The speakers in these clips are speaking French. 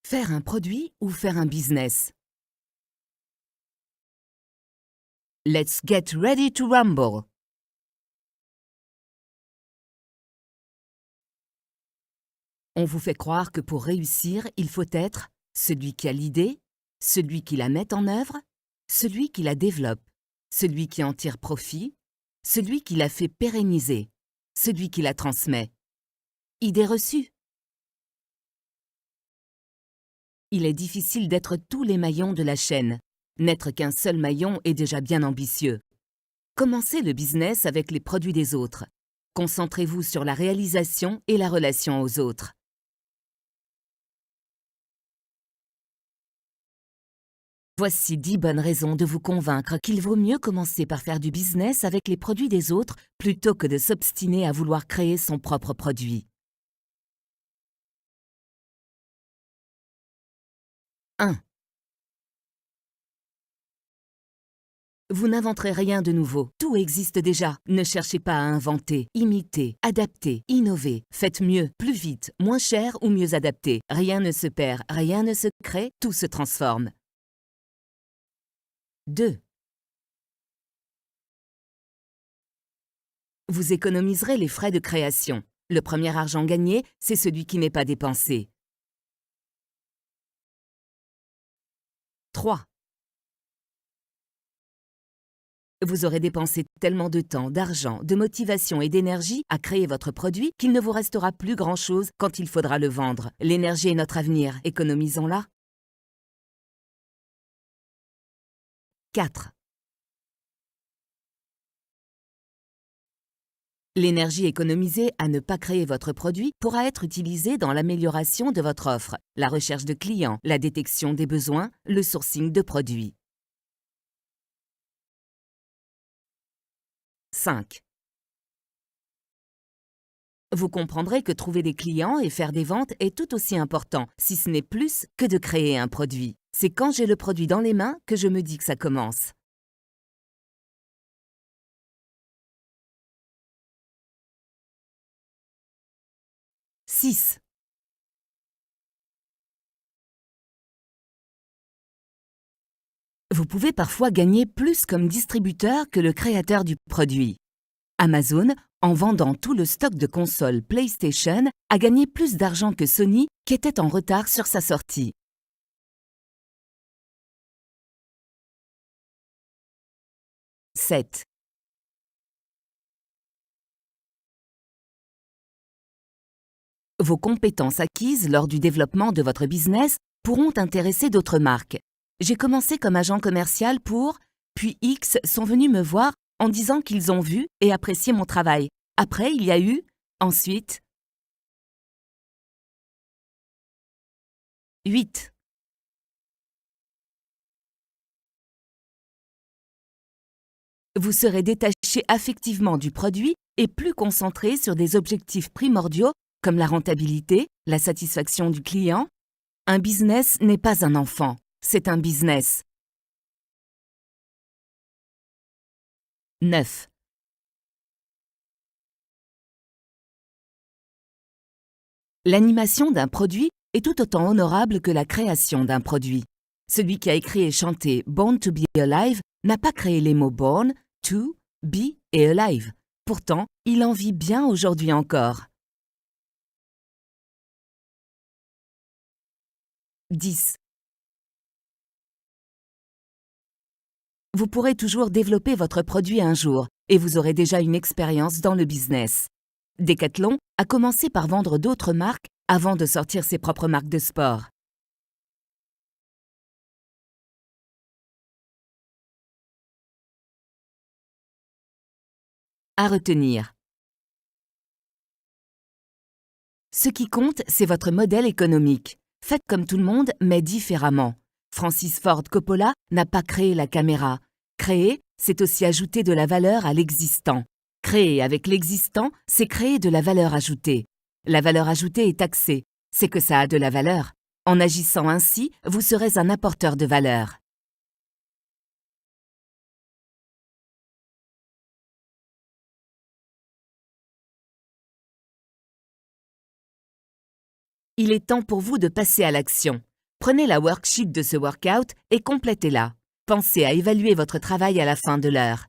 Faire un produit ou faire un business? Let's get ready to rumble. On vous fait croire que pour réussir, il faut être celui qui a l'idée, celui qui la met en œuvre, celui qui la développe, celui qui en tire profit, celui qui la fait pérenniser, celui qui la transmet. Idée reçue. Il est difficile d'être tous les maillons de la chaîne. N'être qu'un seul maillon est déjà bien ambitieux. Commencez le business avec les produits des autres. Concentrez-vous sur la réalisation et la relation aux autres. Voici 10 bonnes raisons de vous convaincre qu'il vaut mieux commencer par faire du business avec les produits des autres plutôt que de s'obstiner à vouloir créer son propre produit. 1. Vous n'inventerez rien de nouveau. Tout existe déjà. Ne cherchez pas à inventer, imiter, adapter, innover. Faites mieux, plus vite, moins cher ou mieux adapté. Rien ne se perd, rien ne se crée, tout se transforme. 2. Vous économiserez les frais de création. Le premier argent gagné, c'est celui qui n'est pas dépensé. 3. Vous aurez dépensé tellement de temps, d'argent, de motivation et d'énergie à créer votre produit qu'il ne vous restera plus grand-chose quand il faudra le vendre. L'énergie est notre avenir, économisons-la. 4. L'énergie économisée à ne pas créer votre produit pourra être utilisée dans l'amélioration de votre offre, la recherche de clients, la détection des besoins, le sourcing de produits. 5. Vous comprendrez que trouver des clients et faire des ventes est tout aussi important, si ce n'est plus que de créer un produit. C'est quand j'ai le produit dans les mains que je me dis que ça commence. 6. Vous pouvez parfois gagner plus comme distributeur que le créateur du produit. Amazon, en vendant tout le stock de consoles PlayStation, a gagné plus d'argent que Sony, qui était en retard sur sa sortie. 7. Vos compétences acquises lors du développement de votre business pourront intéresser d'autres marques. J'ai commencé comme agent commercial pour, puis X sont venus me voir en disant qu'ils ont vu et apprécié mon travail. Après, il y a eu, ensuite, 8. Vous serez détaché affectivement du produit et plus concentré sur des objectifs primordiaux comme la rentabilité, la satisfaction du client. Un business n'est pas un enfant, c'est un business. 9. L'animation d'un produit est tout autant honorable que la création d'un produit. Celui qui a écrit et chanté Born to be alive n'a pas créé les mots born, to, be et alive. Pourtant, il en vit bien aujourd'hui encore. 10. Vous pourrez toujours développer votre produit un jour et vous aurez déjà une expérience dans le business. Decathlon a commencé par vendre d'autres marques avant de sortir ses propres marques de sport. À retenir. Ce qui compte, c'est votre modèle économique. Faites comme tout le monde, mais différemment. Francis Ford Coppola n'a pas créé la caméra. Créer, c'est aussi ajouter de la valeur à l'existant. Créer avec l'existant, c'est créer de la valeur ajoutée. La valeur ajoutée est taxée. C'est que ça a de la valeur. En agissant ainsi, vous serez un apporteur de valeur. Il est temps pour vous de passer à l'action. Prenez la worksheet de ce workout et complétez-la. Pensez à évaluer votre travail à la fin de l'heure.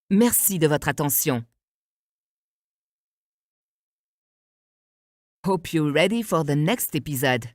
Merci de votre attention. Hope you're ready for the next episode.